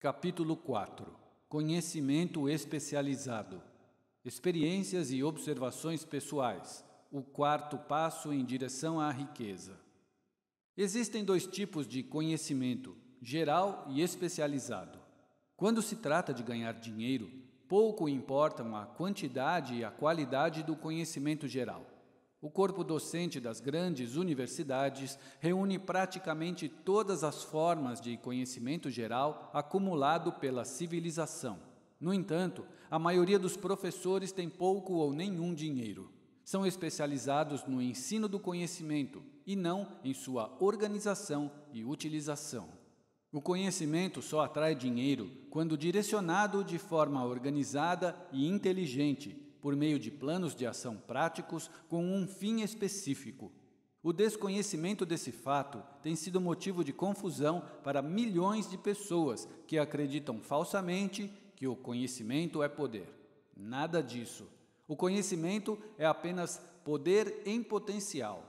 Capítulo 4. Conhecimento especializado. Experiências e observações pessoais. O quarto passo em direção à riqueza. Existem dois tipos de conhecimento, geral e especializado. Quando se trata de ganhar dinheiro, pouco importam a quantidade e a qualidade do conhecimento geral. O corpo docente das grandes universidades reúne praticamente todas as formas de conhecimento geral acumulado pela civilização. No entanto, a maioria dos professores tem pouco ou nenhum dinheiro. São especializados no ensino do conhecimento e não em sua organização e utilização. O conhecimento só atrai dinheiro quando direcionado de forma organizada e inteligente, por meio de planos de ação práticos com um fim específico. O desconhecimento desse fato tem sido motivo de confusão para milhões de pessoas que acreditam falsamente que o conhecimento é poder. Nada disso. O conhecimento é apenas poder em potencial.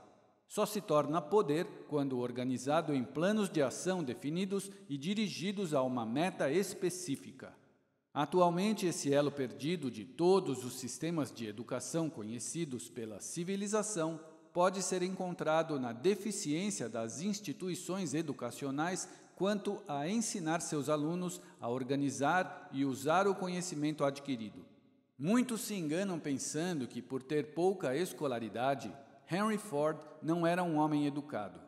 Só se torna poder quando organizado em planos de ação definidos e dirigidos a uma meta específica. Atualmente, esse elo perdido de todos os sistemas de educação conhecidos pela civilização pode ser encontrado na deficiência das instituições educacionais quanto a ensinar seus alunos a organizar e usar o conhecimento adquirido. Muitos se enganam pensando que, por ter pouca escolaridade, Henry Ford não era um homem educado.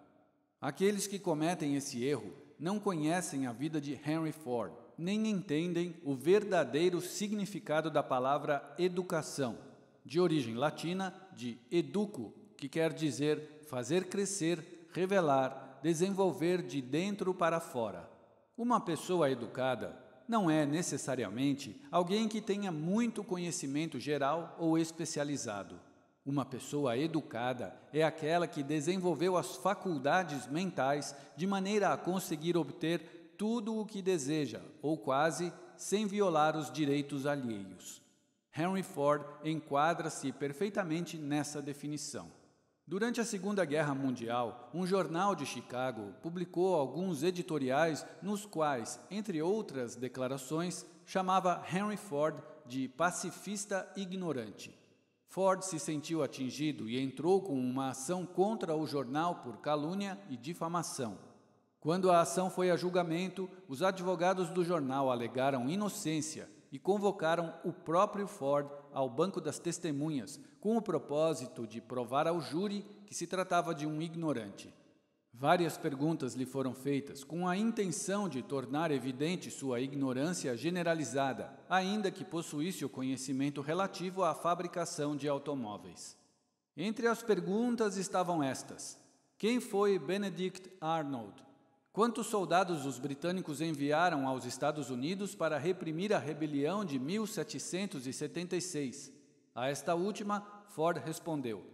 Aqueles que cometem esse erro não conhecem a vida de Henry Ford, nem entendem o verdadeiro significado da palavra educação, de origem latina de educo, que quer dizer fazer crescer, revelar, desenvolver de dentro para fora. Uma pessoa educada não é necessariamente alguém que tenha muito conhecimento geral ou especializado. Uma pessoa educada é aquela que desenvolveu as faculdades mentais de maneira a conseguir obter tudo o que deseja, ou quase, sem violar os direitos alheios. Henry Ford enquadra-se perfeitamente nessa definição. Durante a Segunda Guerra Mundial, um jornal de Chicago publicou alguns editoriais nos quais, entre outras declarações, chamava Henry Ford de pacifista ignorante. Ford se sentiu atingido e entrou com uma ação contra o jornal por calúnia e difamação. Quando a ação foi a julgamento, os advogados do jornal alegaram inocência e convocaram o próprio Ford ao banco das testemunhas, com o propósito de provar ao júri que se tratava de um ignorante. Várias perguntas lhe foram feitas com a intenção de tornar evidente sua ignorância generalizada, ainda que possuísse o conhecimento relativo à fabricação de automóveis. Entre as perguntas estavam estas: quem foi Benedict Arnold? Quantos soldados os britânicos enviaram aos Estados Unidos para reprimir a rebelião de 1776? A esta última, Ford respondeu: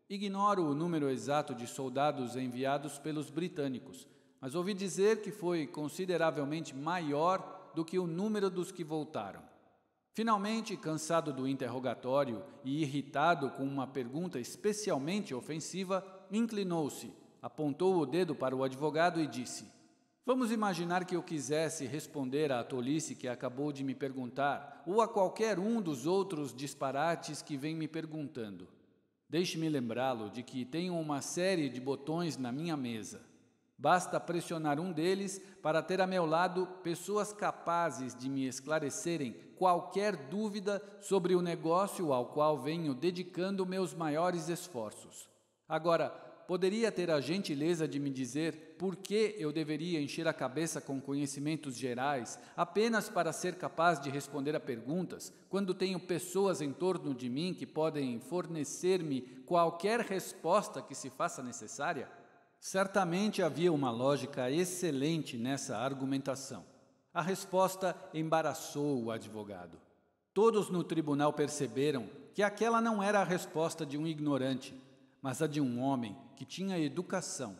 ignoro o número exato de soldados enviados pelos britânicos, mas ouvi dizer que foi consideravelmente maior do que o número dos que voltaram. Finalmente, cansado do interrogatório e irritado com uma pergunta especialmente ofensiva, inclinou-se, apontou o dedo para o advogado e disse: vamos imaginar que eu quisesse responder à tolice que acabou de me perguntar, ou a qualquer um dos outros disparates que vem me perguntando. Deixe-me lembrá-lo de que tenho uma série de botões na minha mesa. Basta pressionar um deles para ter a meu lado pessoas capazes de me esclarecerem qualquer dúvida sobre o negócio ao qual venho dedicando meus maiores esforços. Agora, poderia ter a gentileza de me dizer por que eu deveria encher a cabeça com conhecimentos gerais apenas para ser capaz de responder a perguntas, quando tenho pessoas em torno de mim que podem fornecer-me qualquer resposta que se faça necessária? Certamente havia uma lógica excelente nessa argumentação. A resposta embaraçou o advogado. Todos no tribunal perceberam que aquela não era a resposta de um ignorante, mas a de um homem que tinha educação.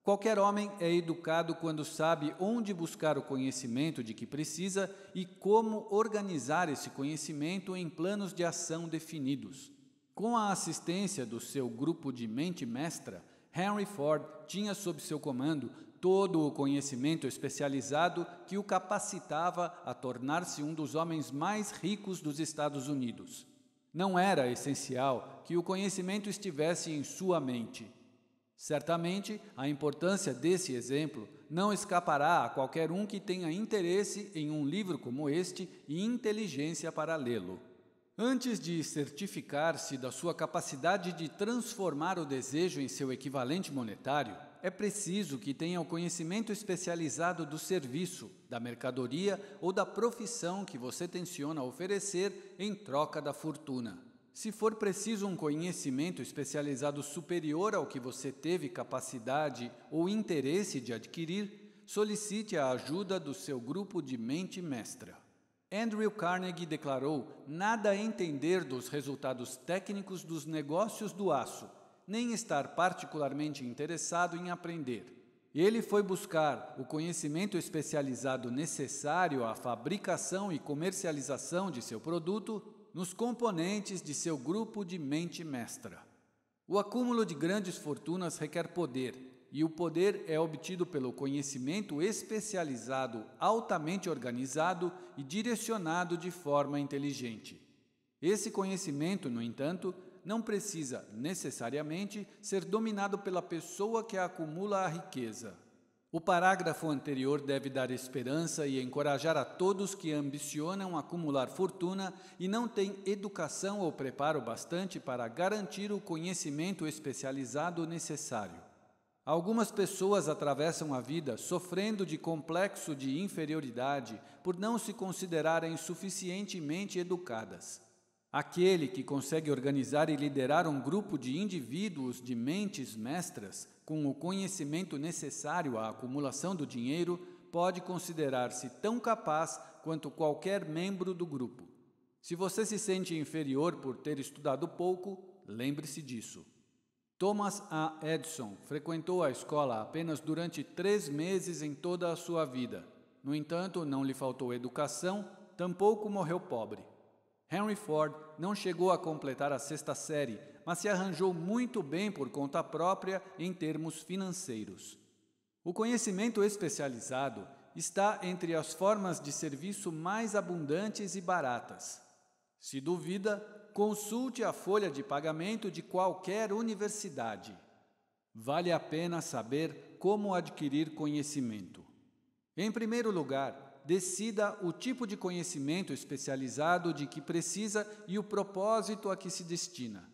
Qualquer homem é educado quando sabe onde buscar o conhecimento de que precisa e como organizar esse conhecimento em planos de ação definidos. Com a assistência do seu grupo de mente mestra, Henry Ford tinha sob seu comando todo o conhecimento especializado que o capacitava a tornar-se um dos homens mais ricos dos Estados Unidos. Não era essencial que o conhecimento estivesse em sua mente. Certamente, a importância desse exemplo não escapará a qualquer um que tenha interesse em um livro como este e inteligência para lê-lo. Antes de certificar-se da sua capacidade de transformar o desejo em seu equivalente monetário, é preciso que tenha o conhecimento especializado do serviço, da mercadoria ou da profissão que você tenciona oferecer em troca da fortuna. Se for preciso um conhecimento especializado superior ao que você teve capacidade ou interesse de adquirir, solicite a ajuda do seu grupo de mente mestra. Andrew Carnegie declarou nada entender dos resultados técnicos dos negócios do aço, nem estar particularmente interessado em aprender. Ele foi buscar o conhecimento especializado necessário à fabricação e comercialização de seu produto nos componentes de seu grupo de mente mestra. O acúmulo de grandes fortunas requer poder, e o poder é obtido pelo conhecimento especializado, altamente organizado e direcionado de forma inteligente. Esse conhecimento, no entanto, não precisa necessariamente ser dominado pela pessoa que acumula a riqueza. O parágrafo anterior deve dar esperança e encorajar a todos que ambicionam acumular fortuna e não têm educação ou preparo bastante para garantir o conhecimento especializado necessário. Algumas pessoas atravessam a vida sofrendo de complexo de inferioridade por não se considerarem suficientemente educadas. Aquele que consegue organizar e liderar um grupo de indivíduos de mentes mestras com o conhecimento necessário à acumulação do dinheiro pode considerar-se tão capaz quanto qualquer membro do grupo. Se você se sente inferior por ter estudado pouco, lembre-se disso. Thomas A. Edison frequentou a escola apenas durante 3 meses em toda a sua vida. No entanto, não lhe faltou educação, tampouco morreu pobre. Henry Ford não chegou a completar a 6ª série, mas se arranjou muito bem por conta própria em termos financeiros. O conhecimento especializado está entre as formas de serviço mais abundantes e baratas. Se duvida, consulte a folha de pagamento de qualquer universidade. Vale a pena saber como adquirir conhecimento. Em primeiro lugar, decida o tipo de conhecimento especializado de que precisa e o propósito a que se destina.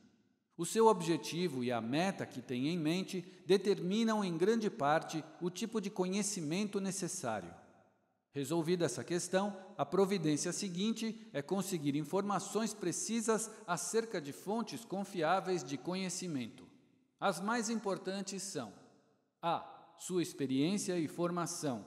O seu objetivo e a meta que tem em mente determinam em grande parte o tipo de conhecimento necessário. Resolvida essa questão, a providência seguinte é conseguir informações precisas acerca de fontes confiáveis de conhecimento. As mais importantes são: a. Sua experiência e formação.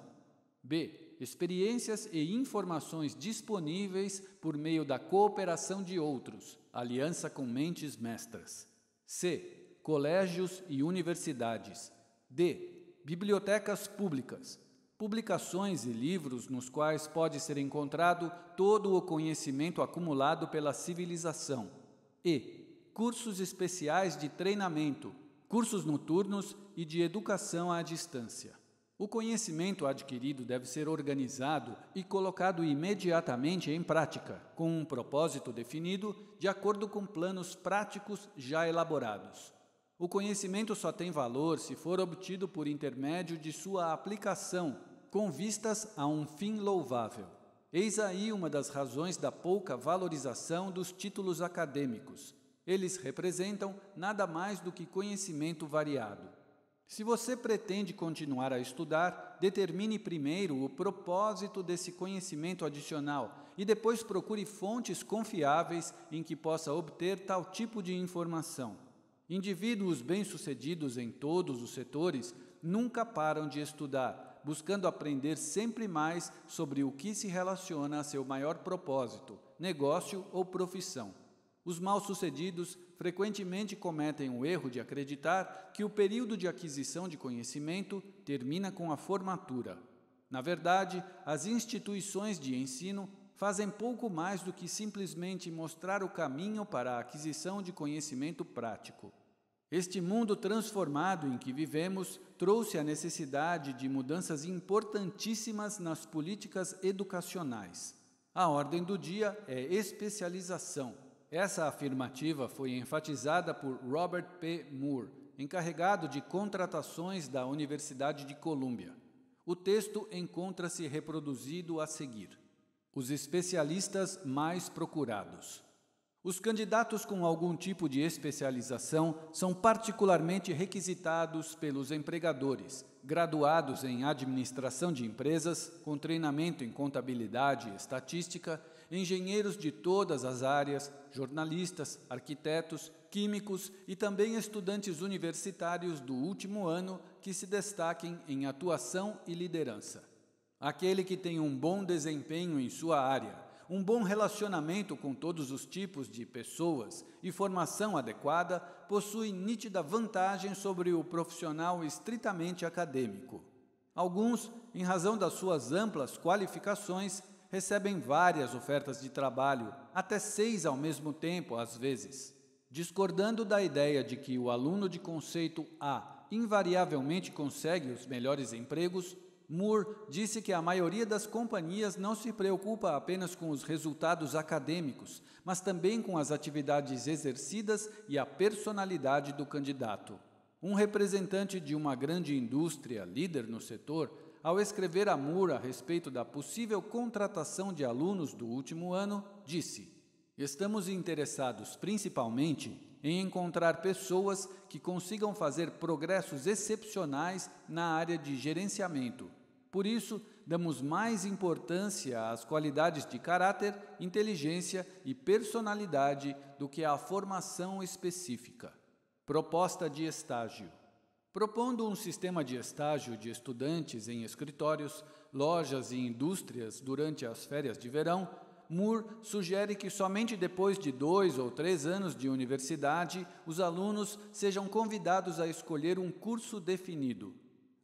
b. Experiências e informações disponíveis por meio da cooperação de outros, aliança com mentes mestras. C. Colégios e universidades. D. Bibliotecas públicas. Publicações e livros nos quais pode ser encontrado todo o conhecimento acumulado pela civilização. E. Cursos especiais de treinamento, cursos noturnos e de educação à distância. O conhecimento adquirido deve ser organizado e colocado imediatamente em prática, com um propósito definido, de acordo com planos práticos já elaborados. O conhecimento só tem valor se for obtido por intermédio de sua aplicação, com vistas a um fim louvável. Eis aí uma das razões da pouca valorização dos títulos acadêmicos. Eles representam nada mais do que conhecimento variado. Se você pretende continuar a estudar, determine primeiro o propósito desse conhecimento adicional e depois procure fontes confiáveis em que possa obter tal tipo de informação. Indivíduos bem-sucedidos em todos os setores nunca param de estudar, buscando aprender sempre mais sobre o que se relaciona a seu maior propósito, negócio ou profissão. Os mal-sucedidos frequentemente cometem o erro de acreditar que o período de aquisição de conhecimento termina com a formatura. Na verdade, as instituições de ensino fazem pouco mais do que simplesmente mostrar o caminho para a aquisição de conhecimento prático. Este mundo transformado em que vivemos trouxe a necessidade de mudanças importantíssimas nas políticas educacionais. A ordem do dia é especialização. Essa afirmativa foi enfatizada por Robert P. Moore, encarregado de contratações da Universidade de Colômbia. O texto encontra-se reproduzido a seguir. Os especialistas mais procurados. Os candidatos com algum tipo de especialização são particularmente requisitados pelos empregadores, graduados em administração de empresas, com treinamento em contabilidade e estatística, engenheiros de todas as áreas, jornalistas, arquitetos, químicos e também estudantes universitários do último ano que se destaquem em atuação e liderança. Aquele que tem um bom desempenho em sua área, um bom relacionamento com todos os tipos de pessoas e formação adequada possui nítida vantagem sobre o profissional estritamente acadêmico. Alguns, em razão das suas amplas qualificações, recebem várias ofertas de trabalho, até 6 ao mesmo tempo, às vezes. Discordando da ideia de que o aluno de conceito A invariavelmente consegue os melhores empregos, Moore disse que a maioria das companhias não se preocupa apenas com os resultados acadêmicos, mas também com as atividades exercidas e a personalidade do candidato. Um representante de uma grande indústria, líder no setor, ao escrever a Moore a respeito da possível contratação de alunos do último ano, disse: "Estamos interessados principalmente em encontrar pessoas que consigam fazer progressos excepcionais na área de gerenciamento. Por isso, damos mais importância às qualidades de caráter, inteligência e personalidade do que à formação específica." Proposta de estágio. Propondo um sistema de estágio de estudantes em escritórios, lojas e indústrias durante as férias de verão, Moore sugere que somente depois de 2 ou 3 anos de universidade os alunos sejam convidados a escolher um curso definido.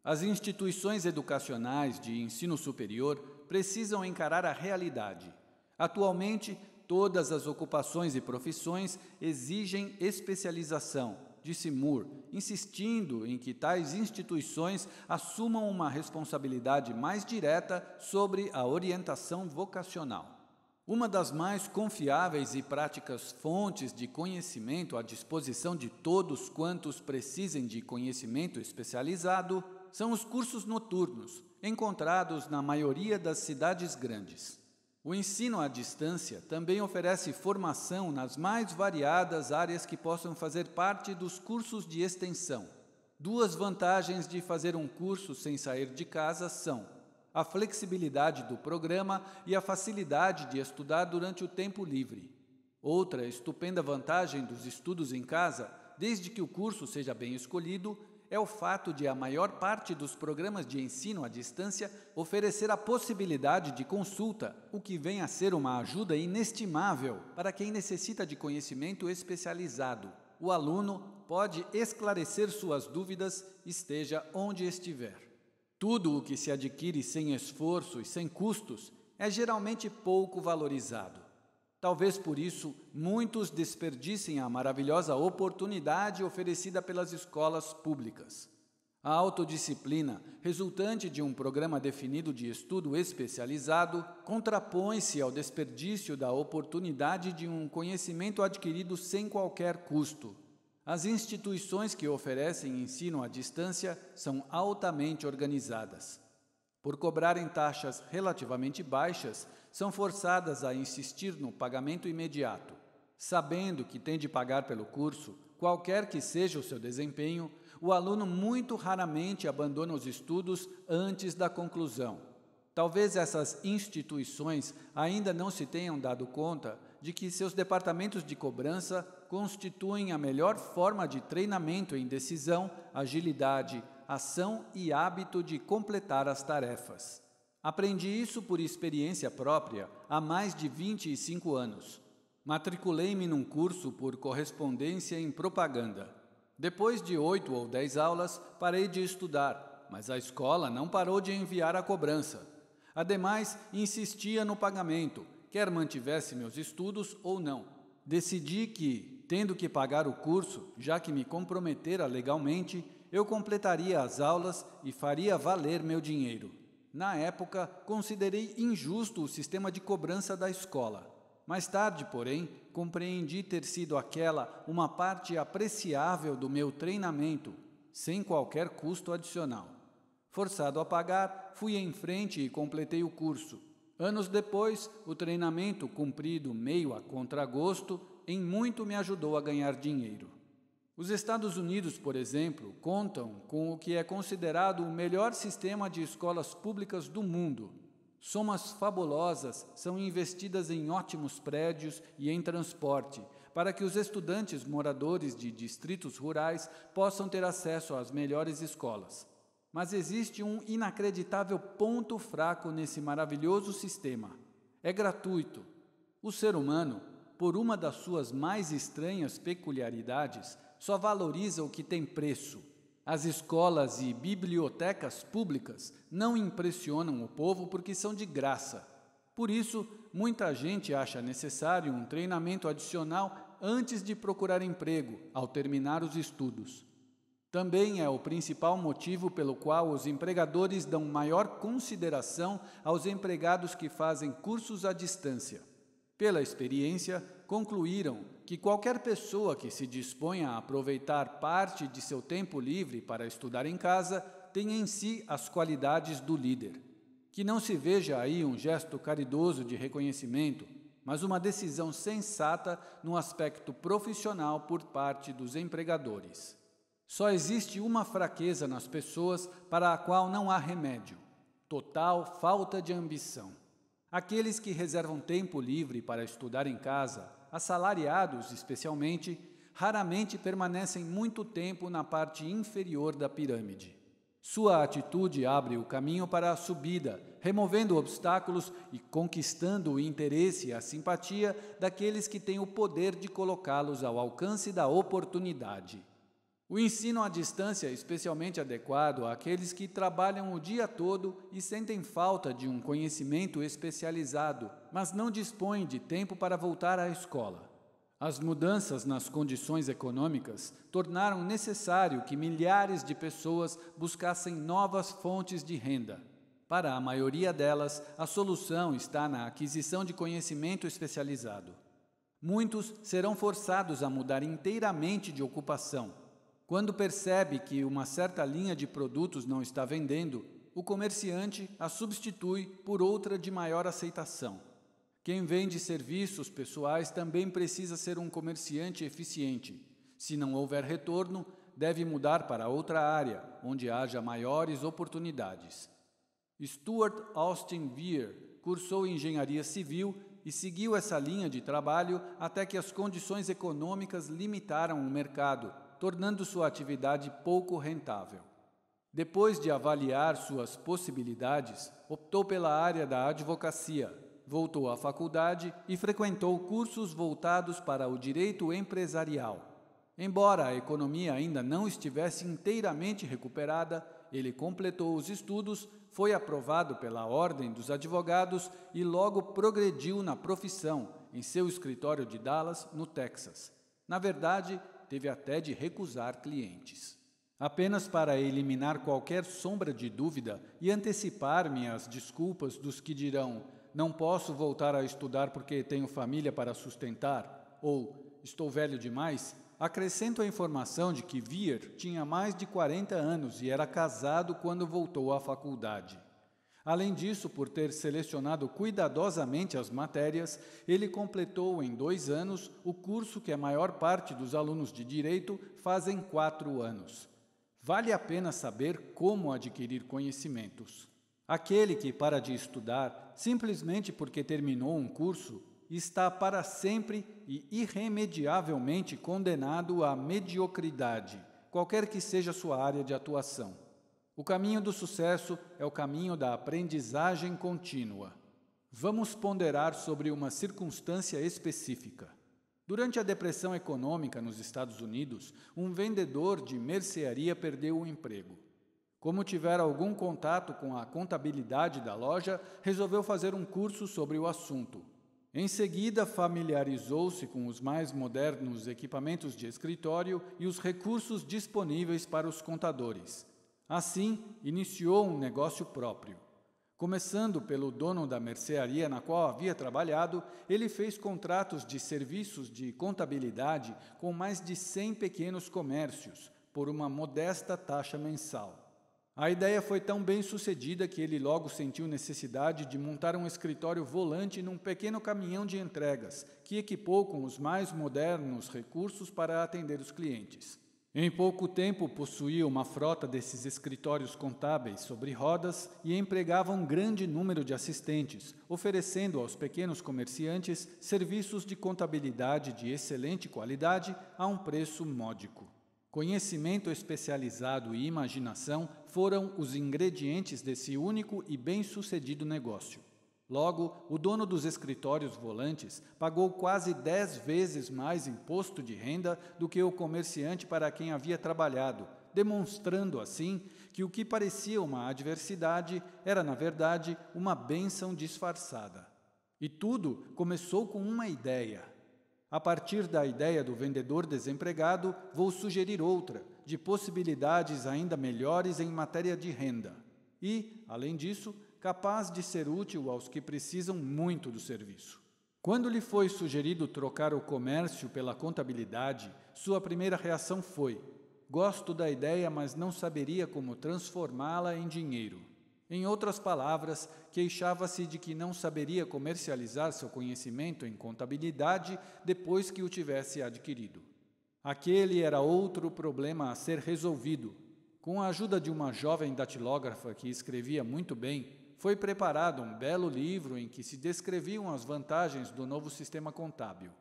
As instituições educacionais de ensino superior precisam encarar a realidade. Atualmente, todas as ocupações e profissões exigem especialização, disse Moore, insistindo em que tais instituições assumam uma responsabilidade mais direta sobre a orientação vocacional. Uma das mais confiáveis e práticas fontes de conhecimento à disposição de todos quantos precisem de conhecimento especializado são os cursos noturnos, encontrados na maioria das cidades grandes. O ensino à distância também oferece formação nas mais variadas áreas que possam fazer parte dos cursos de extensão. 2 vantagens de fazer um curso sem sair de casa são a flexibilidade do programa e a facilidade de estudar durante o tempo livre. Outra estupenda vantagem dos estudos em casa, desde que o curso seja bem escolhido, é o fato de a maior parte dos programas de ensino à distância oferecer a possibilidade de consulta, o que vem a ser uma ajuda inestimável para quem necessita de conhecimento especializado. O aluno pode esclarecer suas dúvidas, esteja onde estiver. Tudo o que se adquire sem esforço e sem custos é geralmente pouco valorizado. Talvez por isso muitos desperdicem a maravilhosa oportunidade oferecida pelas escolas públicas. A autodisciplina, resultante de um programa definido de estudo especializado, contrapõe-se ao desperdício da oportunidade de um conhecimento adquirido sem qualquer custo. As instituições que oferecem ensino à distância são altamente organizadas. Por cobrarem taxas relativamente baixas, são forçadas a insistir no pagamento imediato. Sabendo que tem de pagar pelo curso, qualquer que seja o seu desempenho, o aluno muito raramente abandona os estudos antes da conclusão. Talvez essas instituições ainda não se tenham dado conta de que seus departamentos de cobrança constituem a melhor forma de treinamento em decisão, agilidade, ação e hábito de completar as tarefas. Aprendi isso por experiência própria há mais de 25 anos. Matriculei-me num curso por correspondência em propaganda. Depois de 8 ou 10 aulas, parei de estudar, mas a escola não parou de enviar a cobrança. Ademais, insistia no pagamento, quer mantivesse meus estudos ou não. Decidi que, tendo que pagar o curso, já que me comprometera legalmente, eu completaria as aulas e faria valer meu dinheiro. Na época, considerei injusto o sistema de cobrança da escola. Mais tarde, porém, compreendi ter sido aquela uma parte apreciável do meu treinamento, sem qualquer custo adicional. Forçado a pagar, fui em frente e completei o curso. Anos depois, o treinamento, cumprido meio a contragosto, em muito me ajudou a ganhar dinheiro. Os Estados Unidos, por exemplo, contam com o que é considerado o melhor sistema de escolas públicas do mundo. Somas fabulosas são investidas em ótimos prédios e em transporte, para que os estudantes moradores de distritos rurais possam ter acesso às melhores escolas. Mas existe um inacreditável ponto fraco nesse maravilhoso sistema. É gratuito. O ser humano, por uma das suas mais estranhas peculiaridades, só valoriza o que tem preço. As escolas e bibliotecas públicas não impressionam o povo porque são de graça. Por isso, muita gente acha necessário um treinamento adicional antes de procurar emprego, ao terminar os estudos. Também é o principal motivo pelo qual os empregadores dão maior consideração aos empregados que fazem cursos à distância. Pela experiência, concluíram que qualquer pessoa que se disponha a aproveitar parte de seu tempo livre para estudar em casa tem em si as qualidades do líder. Que não se veja aí um gesto caridoso de reconhecimento, mas uma decisão sensata no aspecto profissional por parte dos empregadores. Só existe uma fraqueza nas pessoas para a qual não há remédio: total falta de ambição. Aqueles que reservam tempo livre para estudar em casa, assalariados especialmente, raramente permanecem muito tempo na parte inferior da pirâmide. Sua atitude abre o caminho para a subida, removendo obstáculos e conquistando o interesse e a simpatia daqueles que têm o poder de colocá-los ao alcance da oportunidade. O ensino à distância é especialmente adequado àqueles que trabalham o dia todo e sentem falta de um conhecimento especializado, mas não dispõem de tempo para voltar à escola. As mudanças nas condições econômicas tornaram necessário que milhares de pessoas buscassem novas fontes de renda. Para a maioria delas, a solução está na aquisição de conhecimento especializado. Muitos serão forçados a mudar inteiramente de ocupação. Quando percebe que uma certa linha de produtos não está vendendo, o comerciante a substitui por outra de maior aceitação. Quem vende serviços pessoais também precisa ser um comerciante eficiente. Se não houver retorno, deve mudar para outra área, onde haja maiores oportunidades. Stuart Austin Weir cursou engenharia civil e seguiu essa linha de trabalho até que as condições econômicas limitaram o mercado, tornando sua atividade pouco rentável. Depois de avaliar suas possibilidades, optou pela área da advocacia, voltou à faculdade e frequentou cursos voltados para o direito empresarial. Embora a economia ainda não estivesse inteiramente recuperada, ele completou os estudos, foi aprovado pela Ordem dos Advogados e logo progrediu na profissão, em seu escritório de Dallas, no Texas. Na verdade, teve até de recusar clientes. Apenas para eliminar qualquer sombra de dúvida e antecipar-me às desculpas dos que dirão: não posso voltar a estudar porque tenho família para sustentar, ou estou velho demais, acrescento a informação de que Weir tinha mais de 40 anos e era casado quando voltou à faculdade. Além disso, por ter selecionado cuidadosamente as matérias, ele completou em 2 anos o curso que a maior parte dos alunos de Direito fazem em 4 anos. Vale a pena saber como adquirir conhecimentos. Aquele que para de estudar, simplesmente porque terminou um curso, está para sempre e irremediavelmente condenado à mediocridade, qualquer que seja sua área de atuação. O caminho do sucesso é o caminho da aprendizagem contínua. Vamos ponderar sobre uma circunstância específica. Durante a depressão econômica nos Estados Unidos, um vendedor de mercearia perdeu o emprego. Como tivera algum contato com a contabilidade da loja, resolveu fazer um curso sobre o assunto. Em seguida, familiarizou-se com os mais modernos equipamentos de escritório e os recursos disponíveis para os contadores. Assim, iniciou um negócio próprio. Começando pelo dono da mercearia na qual havia trabalhado, ele fez contratos de serviços de contabilidade com mais de 100 pequenos comércios, por uma modesta taxa mensal. A ideia foi tão bem sucedida que ele logo sentiu necessidade de montar um escritório volante num pequeno caminhão de entregas, que equipou com os mais modernos recursos para atender os clientes. Em pouco tempo, possuía uma frota desses escritórios contábeis sobre rodas e empregava um grande número de assistentes, oferecendo aos pequenos comerciantes serviços de contabilidade de excelente qualidade a um preço módico. Conhecimento especializado e imaginação foram os ingredientes desse único e bem-sucedido negócio. Logo, o dono dos escritórios volantes pagou quase 10 vezes mais imposto de renda do que o comerciante para quem havia trabalhado, demonstrando assim que o que parecia uma adversidade era, na verdade, uma bênção disfarçada. E tudo começou com uma ideia. A partir da ideia do vendedor desempregado, vou sugerir outra, de possibilidades ainda melhores em matéria de renda. E, além disso, capaz de ser útil aos que precisam muito do serviço. Quando lhe foi sugerido trocar o comércio pela contabilidade, sua primeira reação foi: gosto da ideia, mas não saberia como transformá-la em dinheiro. Em outras palavras, queixava-se de que não saberia comercializar seu conhecimento em contabilidade depois que o tivesse adquirido. Aquele era outro problema a ser resolvido. Com a ajuda de uma jovem datilógrafa que escrevia muito bem, foi preparado um belo livro em que se descreviam as vantagens do novo sistema contábil.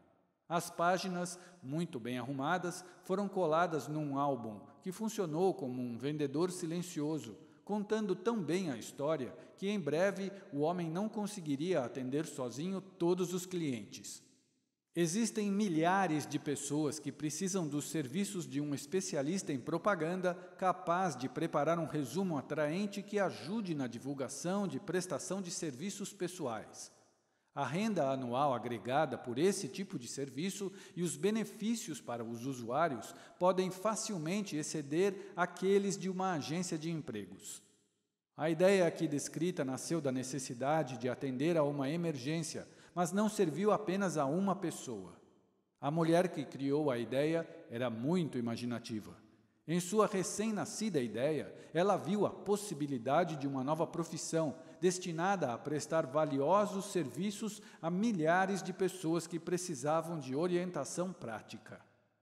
As páginas, muito bem arrumadas, foram coladas num álbum que funcionou como um vendedor silencioso, contando tão bem a história que em breve o homem não conseguiria atender sozinho todos os clientes. Existem milhares de pessoas que precisam dos serviços de um especialista em propaganda capaz de preparar um resumo atraente que ajude na divulgação de prestação de serviços pessoais. A renda anual agregada por esse tipo de serviço e os benefícios para os usuários podem facilmente exceder aqueles de uma agência de empregos. A ideia aqui descrita nasceu da necessidade de atender a uma emergência, mas não serviu apenas a uma pessoa. A mulher que criou a ideia era muito imaginativa. Em sua recém-nascida ideia, ela viu a possibilidade de uma nova profissão, destinada a prestar valiosos serviços a milhares de pessoas que precisavam de orientação prática.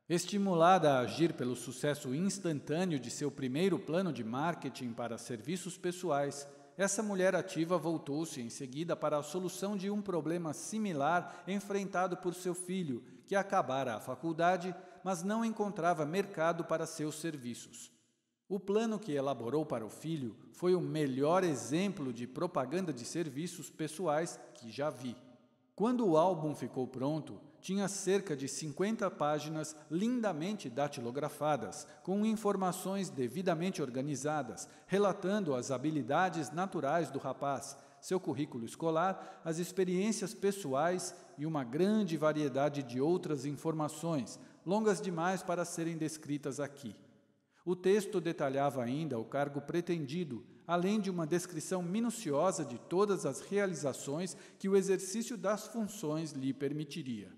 Estimulada a agir pelo sucesso instantâneo de seu primeiro plano de marketing para serviços pessoais, essa mulher ativa voltou-se em seguida para a solução de um problema similar enfrentado por seu filho, que acabara a faculdade, mas não encontrava mercado para seus serviços. O plano que elaborou para o filho foi o melhor exemplo de propaganda de serviços pessoais que já vi. Quando o álbum ficou pronto, tinha cerca de 50 páginas lindamente datilografadas, com informações devidamente organizadas, relatando as habilidades naturais do rapaz, seu currículo escolar, as experiências pessoais e uma grande variedade de outras informações, longas demais para serem descritas aqui. O texto detalhava ainda o cargo pretendido, além de uma descrição minuciosa de todas as realizações que o exercício das funções lhe permitiria.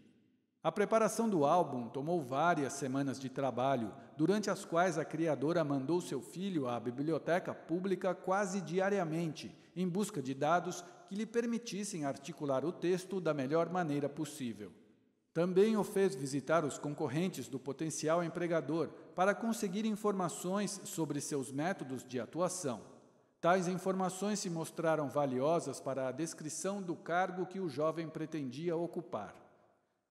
A preparação do álbum tomou várias semanas de trabalho, durante as quais a criadora mandou seu filho à biblioteca pública quase diariamente, em busca de dados que lhe permitissem articular o texto da melhor maneira possível. Também o fez visitar os concorrentes do potencial empregador para conseguir informações sobre seus métodos de atuação. Tais informações se mostraram valiosas para a descrição do cargo que o jovem pretendia ocupar.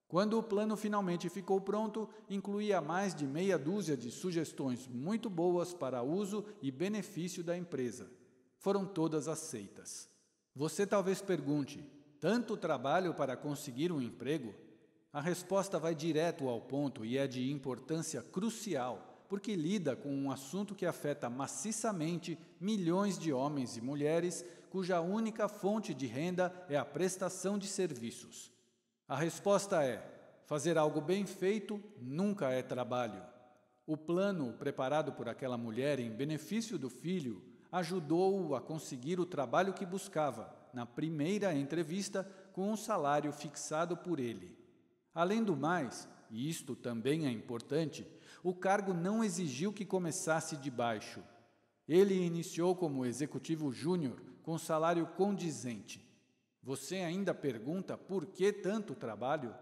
Quando o plano finalmente ficou pronto, incluía mais de meia dúzia de sugestões muito boas para uso e benefício da empresa. Foram todas aceitas. Você talvez pergunte: tanto trabalho para conseguir um emprego? A resposta vai direto ao ponto e é de importância crucial, porque lida com um assunto que afeta maciçamente milhões de homens e mulheres cuja única fonte de renda é a prestação de serviços. A resposta é: fazer algo bem feito nunca é trabalho. O plano preparado por aquela mulher em benefício do filho ajudou-o a conseguir o trabalho que buscava, na primeira entrevista, com um salário fixado por ele. Além do mais, e isto também é importante, o cargo não exigiu que começasse de baixo. Ele iniciou como executivo júnior com salário condizente. Você ainda pergunta por que tanto trabalho?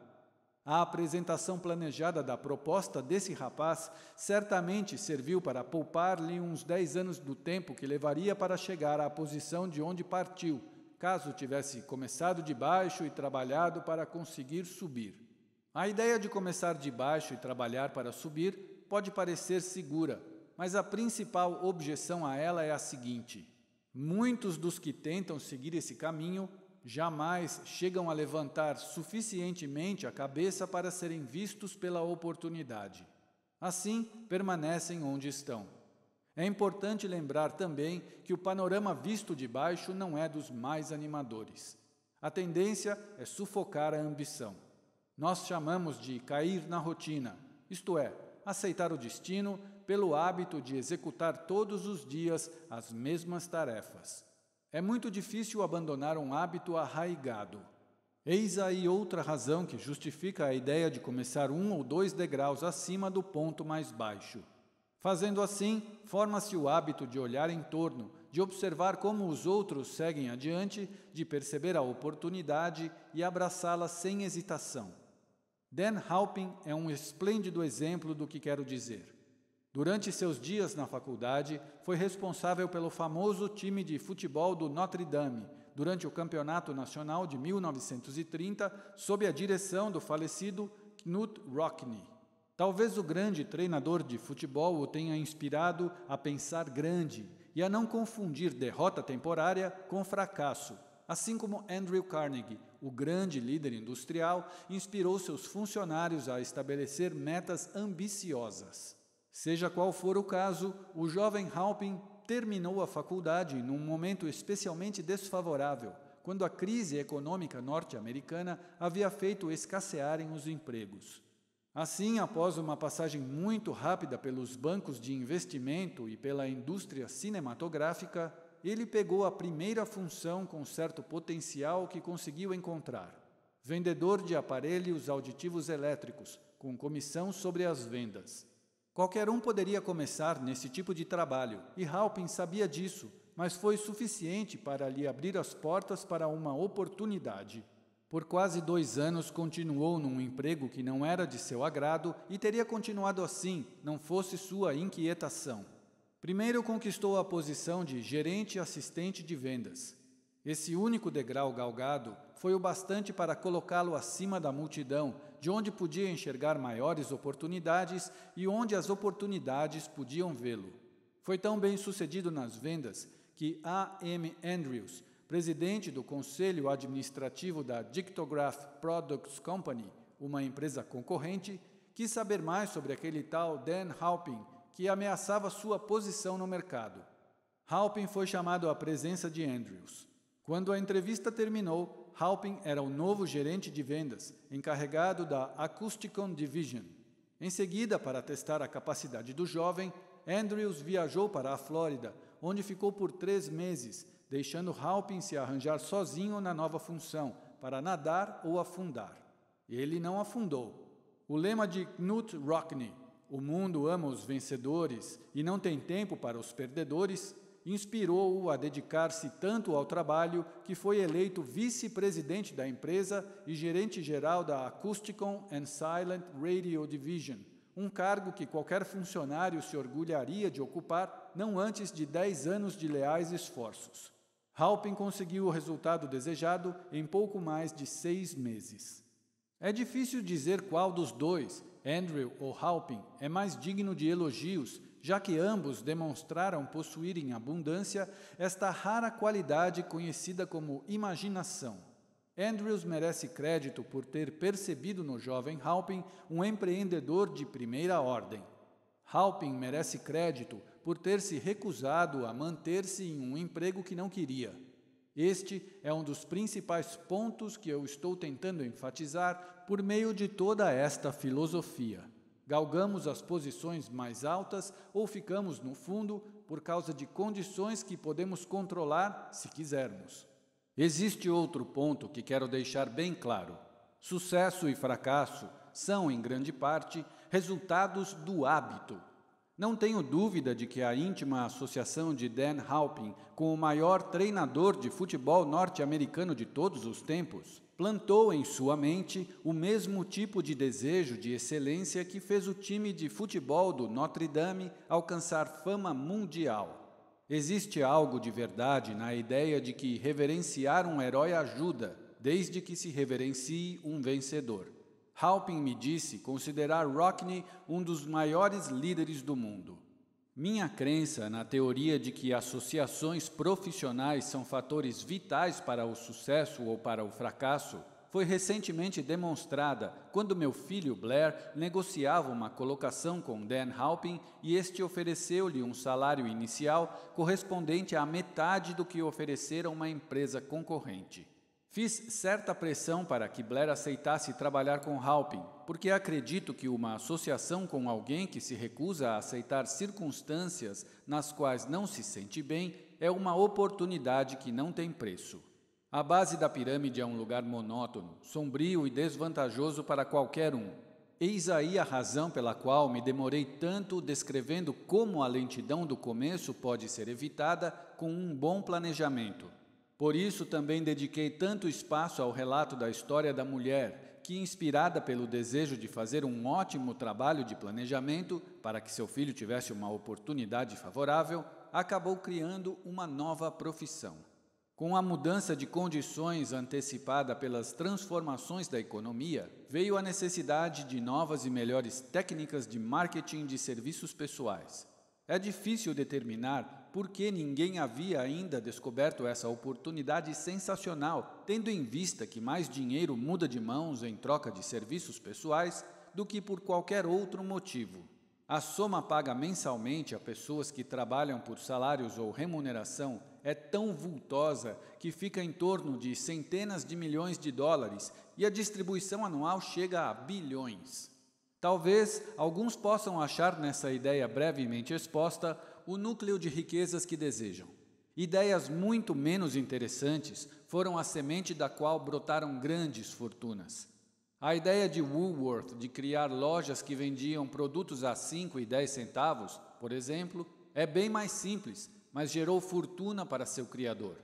A apresentação planejada da proposta desse rapaz certamente serviu para poupar-lhe uns 10 anos do tempo que levaria para chegar à posição de onde partiu, caso tivesse começado de baixo e trabalhado para conseguir subir. A ideia de começar de baixo e trabalhar para subir pode parecer segura, mas a principal objeção a ela é a seguinte: muitos dos que tentam seguir esse caminho jamais chegam a levantar suficientemente a cabeça para serem vistos pela oportunidade. Assim, permanecem onde estão. É importante lembrar também que o panorama visto de baixo não é dos mais animadores. A tendência é sufocar a ambição. Nós chamamos de cair na rotina, isto é, aceitar o destino pelo hábito de executar todos os dias as mesmas tarefas. É muito difícil abandonar um hábito arraigado. Eis aí outra razão que justifica a ideia de começar 1 ou 2 degraus acima do ponto mais baixo. Fazendo assim, forma-se o hábito de olhar em torno, de observar como os outros seguem adiante, de perceber a oportunidade e abraçá-la sem hesitação. Dan Halpin é um esplêndido exemplo do que quero dizer. Durante seus dias na faculdade, foi responsável pelo famoso time de futebol do Notre Dame, durante o Campeonato Nacional de 1930, sob a direção do falecido Knut Rockne. Talvez o grande treinador de futebol o tenha inspirado a pensar grande e a não confundir derrota temporária com fracasso, assim como Andrew Carnegie, o grande líder industrial, inspirou seus funcionários a estabelecer metas ambiciosas. Seja qual for o caso, o jovem Halpin terminou a faculdade num momento especialmente desfavorável, quando a crise econômica norte-americana havia feito escassearem os empregos. Assim, após uma passagem muito rápida pelos bancos de investimento e pela indústria cinematográfica, ele pegou a primeira função com certo potencial que conseguiu encontrar: vendedor de aparelhos auditivos elétricos, com comissão sobre as vendas. Qualquer um poderia começar nesse tipo de trabalho, e Halpin sabia disso, mas foi suficiente para lhe abrir as portas para uma oportunidade. Por quase 2 anos continuou num emprego que não era de seu agrado e teria continuado assim, não fosse sua inquietação. Primeiro conquistou a posição de gerente assistente de vendas. Esse único degrau galgado foi o bastante para colocá-lo acima da multidão, de onde podia enxergar maiores oportunidades e onde as oportunidades podiam vê-lo. Foi tão bem sucedido nas vendas que A. M. Andrews, presidente do conselho administrativo da Dictograph Products Company, uma empresa concorrente, quis saber mais sobre aquele tal Dan Halpin, que ameaçava sua posição no mercado. Halpin foi chamado à presença de Andrews. Quando a entrevista terminou, Halpin era o novo gerente de vendas, encarregado da Acousticon Division. Em seguida, para testar a capacidade do jovem, Andrews viajou para a Flórida, onde ficou por 3 meses, deixando Halpin se arranjar sozinho na nova função, para nadar ou afundar. Ele não afundou. O lema de Knut Rockne, "O mundo ama os vencedores e não tem tempo para os perdedores", inspirou-o a dedicar-se tanto ao trabalho que foi eleito vice-presidente da empresa e gerente-geral da Acousticon and Silent Radio Division, um cargo que qualquer funcionário se orgulharia de ocupar não antes de 10 anos de leais esforços. Halpin conseguiu o resultado desejado em pouco mais de 6 meses. É difícil dizer qual dos dois, Andrew ou Halpin, é mais digno de elogios, já que ambos demonstraram possuir em abundância esta rara qualidade conhecida como imaginação. Andrews merece crédito por ter percebido no jovem Halpin um empreendedor de primeira ordem. Halpin merece crédito por ter se recusado a manter-se em um emprego que não queria. Este é um dos principais pontos que eu estou tentando enfatizar por meio de toda esta filosofia. Galgamos as posições mais altas ou ficamos no fundo por causa de condições que podemos controlar se quisermos. Existe outro ponto que quero deixar bem claro. Sucesso e fracasso são, em grande parte, resultados do hábito. Não tenho dúvida de que a íntima associação de Dan Halpin com o maior treinador de futebol norte-americano de todos os tempos plantou em sua mente o mesmo tipo de desejo de excelência que fez o time de futebol do Notre Dame alcançar fama mundial. Existe algo de verdade na ideia de que reverenciar um herói ajuda, desde que se reverencie um vencedor. Halpin me disse considerar Rockne um dos maiores líderes do mundo. Minha crença na teoria de que associações profissionais são fatores vitais para o sucesso ou para o fracasso foi recentemente demonstrada quando meu filho Blair negociava uma colocação com Dan Halpin e este ofereceu-lhe um salário inicial correspondente à metade do que oferecera uma empresa concorrente. Fiz certa pressão para que Blair aceitasse trabalhar com Halpin, porque acredito que uma associação com alguém que se recusa a aceitar circunstâncias nas quais não se sente bem é uma oportunidade que não tem preço. A base da pirâmide é um lugar monótono, sombrio e desvantajoso para qualquer um. Eis aí a razão pela qual me demorei tanto descrevendo como a lentidão do começo pode ser evitada com um bom planejamento. Por isso também dediquei tanto espaço ao relato da história da mulher, que, inspirada pelo desejo de fazer um ótimo trabalho de planejamento para que seu filho tivesse uma oportunidade favorável, acabou criando uma nova profissão. Com a mudança de condições antecipada pelas transformações da economia, veio a necessidade de novas e melhores técnicas de marketing de serviços pessoais. É difícil determinar por que ninguém havia ainda descoberto essa oportunidade sensacional, tendo em vista que mais dinheiro muda de mãos em troca de serviços pessoais do que por qualquer outro motivo. A soma paga mensalmente a pessoas que trabalham por salários ou remuneração é tão vultosa que fica em torno de centenas de milhões de dólares e a distribuição anual chega a bilhões. Talvez alguns possam achar nessa ideia brevemente exposta o núcleo de riquezas que desejam. Ideias muito menos interessantes foram a semente da qual brotaram grandes fortunas. A ideia de Woolworth de criar lojas que vendiam produtos a 5 e 10 centavos, por exemplo, é bem mais simples, mas gerou fortuna para seu criador.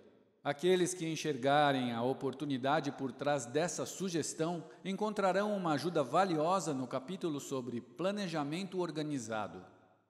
Aqueles que enxergarem a oportunidade por trás dessa sugestão encontrarão uma ajuda valiosa no capítulo sobre planejamento organizado.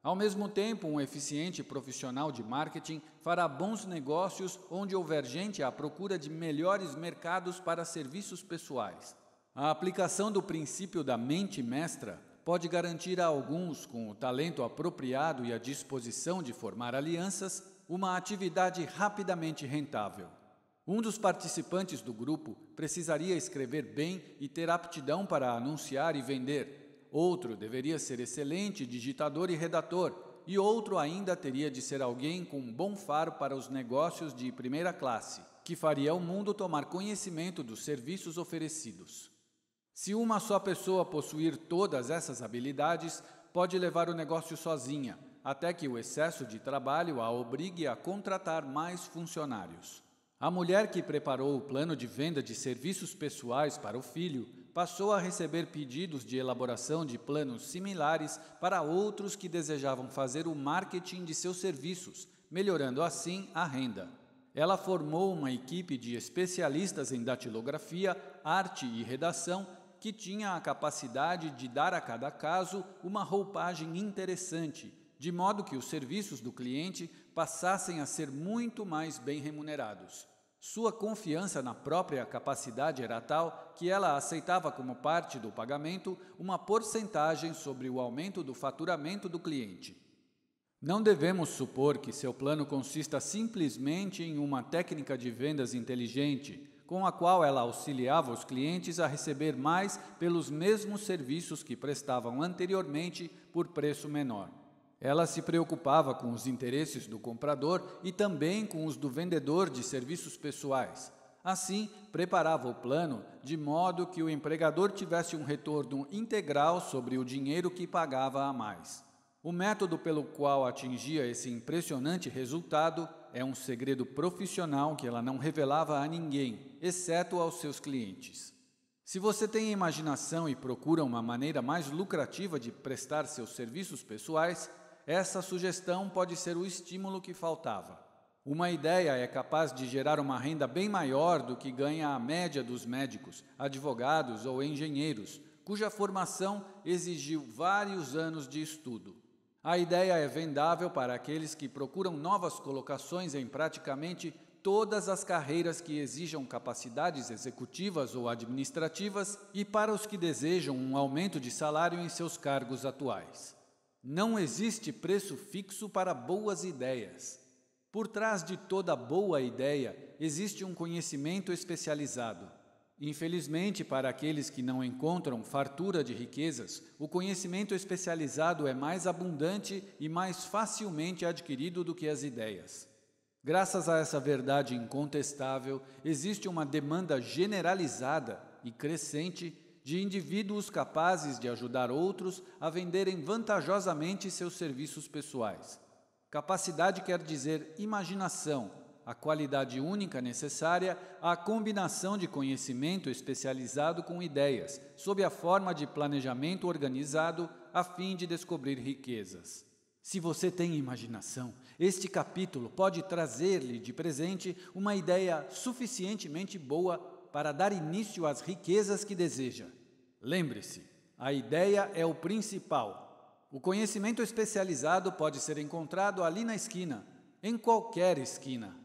Ao mesmo tempo, um eficiente profissional de marketing fará bons negócios onde houver gente à procura de melhores mercados para serviços pessoais. A aplicação do princípio da mente mestra pode garantir a alguns, com o talento apropriado e a disposição de formar alianças, uma atividade rapidamente rentável. Um dos participantes do grupo precisaria escrever bem e ter aptidão para anunciar e vender. Outro deveria ser excelente digitador e redator, e outro ainda teria de ser alguém com um bom faro para os negócios de primeira classe, que faria o mundo tomar conhecimento dos serviços oferecidos. Se uma só pessoa possuir todas essas habilidades, pode levar o negócio sozinha, até que o excesso de trabalho a obrigue a contratar mais funcionários. A mulher que preparou o plano de venda de serviços pessoais para o filho passou a receber pedidos de elaboração de planos similares para outros que desejavam fazer o marketing de seus serviços, melhorando assim a renda. Ela formou uma equipe de especialistas em datilografia, arte e redação que tinha a capacidade de dar a cada caso uma roupagem interessante, de modo que os serviços do cliente passassem a ser muito mais bem remunerados. Sua confiança na própria capacidade era tal que ela aceitava como parte do pagamento uma porcentagem sobre o aumento do faturamento do cliente. Não devemos supor que seu plano consista simplesmente em uma técnica de vendas inteligente, com a qual ela auxiliava os clientes a receber mais pelos mesmos serviços que prestavam anteriormente por preço menor. Ela se preocupava com os interesses do comprador e também com os do vendedor de serviços pessoais. Assim, preparava o plano de modo que o empregador tivesse um retorno integral sobre o dinheiro que pagava a mais. O método pelo qual atingia esse impressionante resultado é um segredo profissional que ela não revelava a ninguém, exceto aos seus clientes. Se você tem imaginação e procura uma maneira mais lucrativa de prestar seus serviços pessoais, essa sugestão pode ser o estímulo que faltava. Uma ideia é capaz de gerar uma renda bem maior do que ganha a média dos médicos, advogados ou engenheiros, cuja formação exigiu vários anos de estudo. A ideia é vendável para aqueles que procuram novas colocações em praticamente todas as carreiras que exijam capacidades executivas ou administrativas e para os que desejam um aumento de salário em seus cargos atuais. Não existe preço fixo para boas ideias. Por trás de toda boa ideia existe um conhecimento especializado. Infelizmente, para aqueles que não encontram fartura de riquezas, o conhecimento especializado é mais abundante e mais facilmente adquirido do que as ideias. Graças a essa verdade incontestável, existe uma demanda generalizada e crescente de indivíduos capazes de ajudar outros a venderem vantajosamente seus serviços pessoais. Capacidade quer dizer imaginação, a qualidade única necessária à combinação de conhecimento especializado com ideias, sob a forma de planejamento organizado a fim de descobrir riquezas. Se você tem imaginação, este capítulo pode trazer-lhe de presente uma ideia suficientemente boa para dar início às riquezas que deseja. Lembre-se, a ideia é o principal. O conhecimento especializado pode ser encontrado ali na esquina, em qualquer esquina.